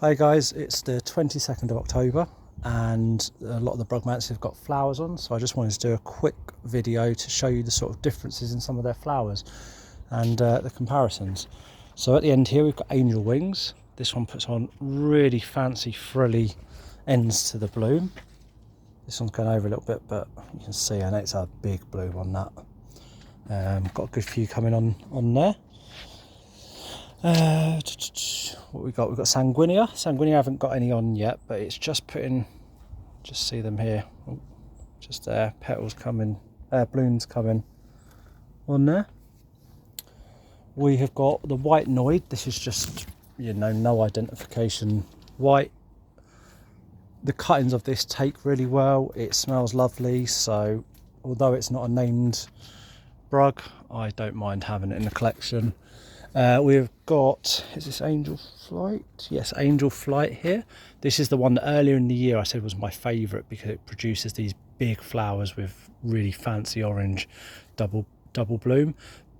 Hi guys, it's the 22nd of October and a lot of the brugmansia have got flowers on, so I just wanted to do a quick video to show you the sort of differences in some of their flowers and the comparisons. So at the end here we've got angel wings. This one puts on really fancy frilly ends to the bloom. This one's going over a little bit, but you can see, I know it's a big bloom on that. Got a good few coming on there. What we got? We've got sanguinea. Sanguinea I haven't got any on yet, but it's just putting. Just see them here. Oh, just there. Petals coming. Blooms coming on there. We have got the white noid. This is just, you know, no identification white. The cuttings of this take really well. It smells lovely. So although it's not a named brug, I don't mind having it in the collection. We've got, is this Angel Flight? Yes, Angel Flight here. This is the one that earlier in the year I said was my favourite because it produces these big flowers with really fancy orange double bloom.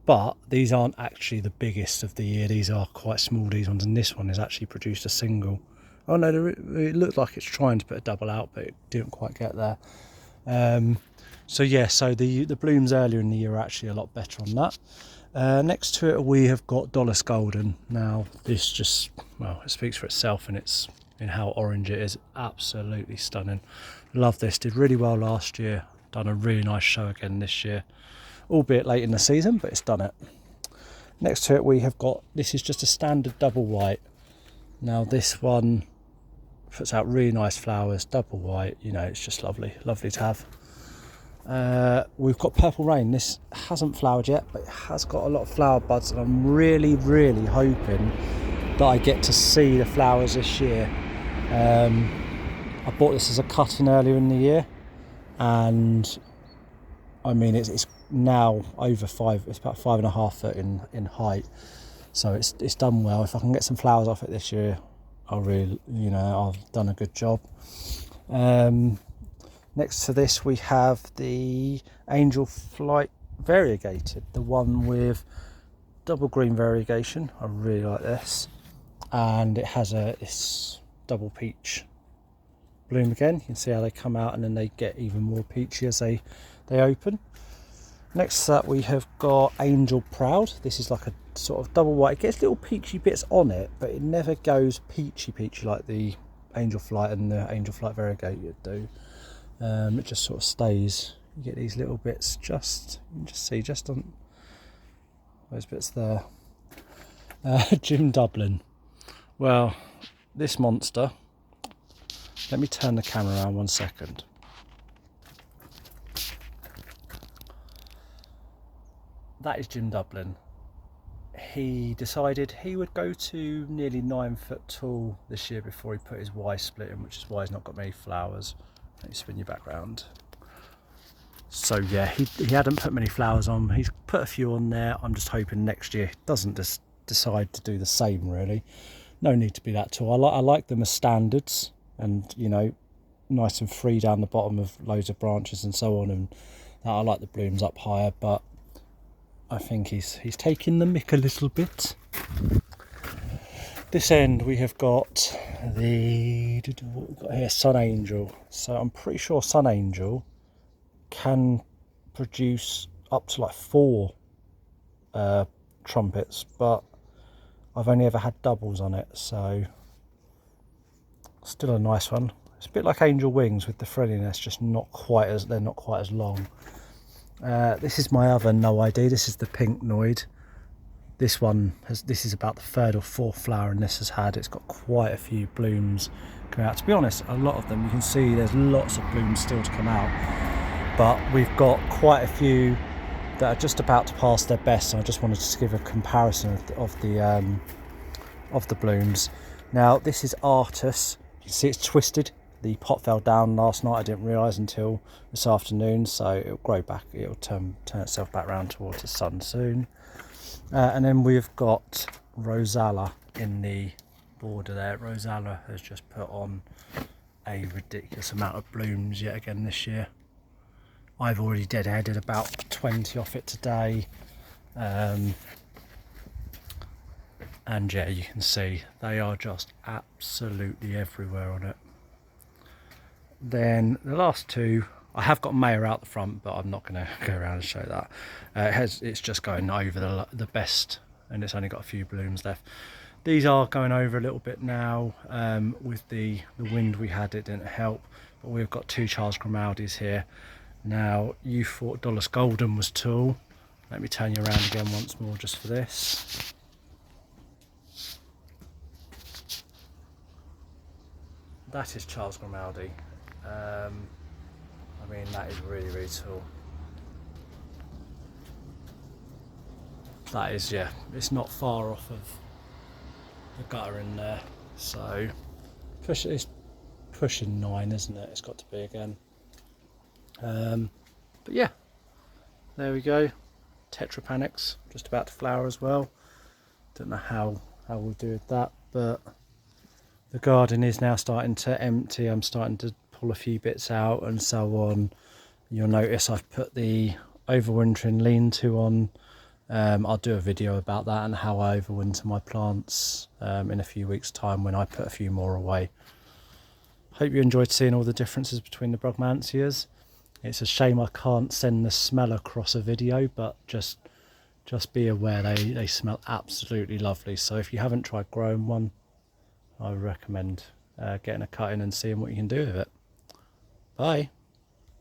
But these aren't actually the biggest of the year. These are quite small, these ones, and this one has actually produced a single. Oh no, it looked like it's trying to put a double out, but it didn't quite get there. So yeah, so the blooms earlier in the year are actually a lot better on that. Next to it we have got Dolus Golden. Now this just, well, it speaks for itself in how orange it is. Absolutely stunning. Love this. Did really well last year. Done a really nice show again this year, albeit late in the season, but it's done it. Next to it we have got, this is just a standard double white. Now this one puts out really nice flowers, double white, you know, it's just lovely to have. We've got Purple Rain. This hasn't flowered yet, but it has got a lot of flower buds, and I'm really hoping that I get to see the flowers this year. I bought this as a cut-in earlier in the year, and I mean it's now over it's about 5.5 foot in height, so it's done well. If I can get some flowers off it this year, I'll really, you know, I've done a good job. Next to this we have the Angel Flight variegated, the one with double green variegation. I really like this, and it has this double peach bloom again. You can see how they come out and then they get even more peachy as they open. Next to that we have got Angel Proud. This is like a sort of double white. It gets little peachy bits on it, but it never goes peachy like the Angel Flight and the Angel Flight variegated do. It just sort of stays. You get these little bits you can just see just on those bits there. Jim Dublin. Well, this monster, let me turn the camera around 1 second. That is Jim Dublin. He decided he would go to nearly 9 foot tall this year before he put his Y split in, which is why he's not got many flowers. Let me spin you back round. So yeah, he hadn't put many flowers on. He's put a few on there. I'm just hoping next year he doesn't just decide to do the same, really. No need to be that tall. I like them as standards, and you know, nice and free down the bottom of loads of branches and so on, and I like the blooms up higher, but I think he's taking the mick a little bit. This end we have got what we got here, Sun Angel. So I'm pretty sure Sun Angel can produce up to like 4 trumpets, but I've only ever had doubles on it, so still a nice one. It's a bit like Angel Wings with the frilliness, just they're not quite as long. This is my other no ID. This is the Pink Noid. This is about the 3rd or 4th flower and this has had. It's got quite a few blooms coming out. To be honest, a lot of them, you can see there's lots of blooms still to come out, but we've got quite a few that are just about to pass their best. So I just wanted to give a comparison of the blooms. Now this is Artus. You can see it's twisted. The pot fell down last night. I didn't realise until this afternoon, so it'll grow back. It'll turn itself back round towards the sun soon. And then we've got Rosala in the border there. Rosala has just put on a ridiculous amount of blooms yet again this year. I've already deadheaded about 20 off it today. And yeah, you can see they are just absolutely everywhere on it. Then the last two, I have got Maya out the front, but I'm not going to go around and show that. It's just going over the best, and it's only got a few blooms left. These are going over a little bit now. With the wind we had, it didn't help. But we've got two Charles Grimaldis here. Now, you thought Dolus Golden was tall. Let me turn you around again once more just for this. That is Charles Grimaldi. I mean, that is really, really tall. That is, yeah, it's not far off of the gutter in there. So, it's pushing 9, isn't it? It's got to be again. But yeah, there we go. Tetrapanics, just about to flower as well. Don't know how we'll do with that, but the garden is now starting to empty. I'm starting to pull a few bits out and so on. You'll notice I've put the overwintering lean-to on. I'll do a video about that and how I overwinter my plants in a few weeks' time when I put a few more away. Hope you enjoyed seeing all the differences between the brugmansias. It's a shame I can't send the smell across a video, but just be aware they smell absolutely lovely. So if you haven't tried growing one, I would recommend getting a cut in and seeing what you can do with it. Bye.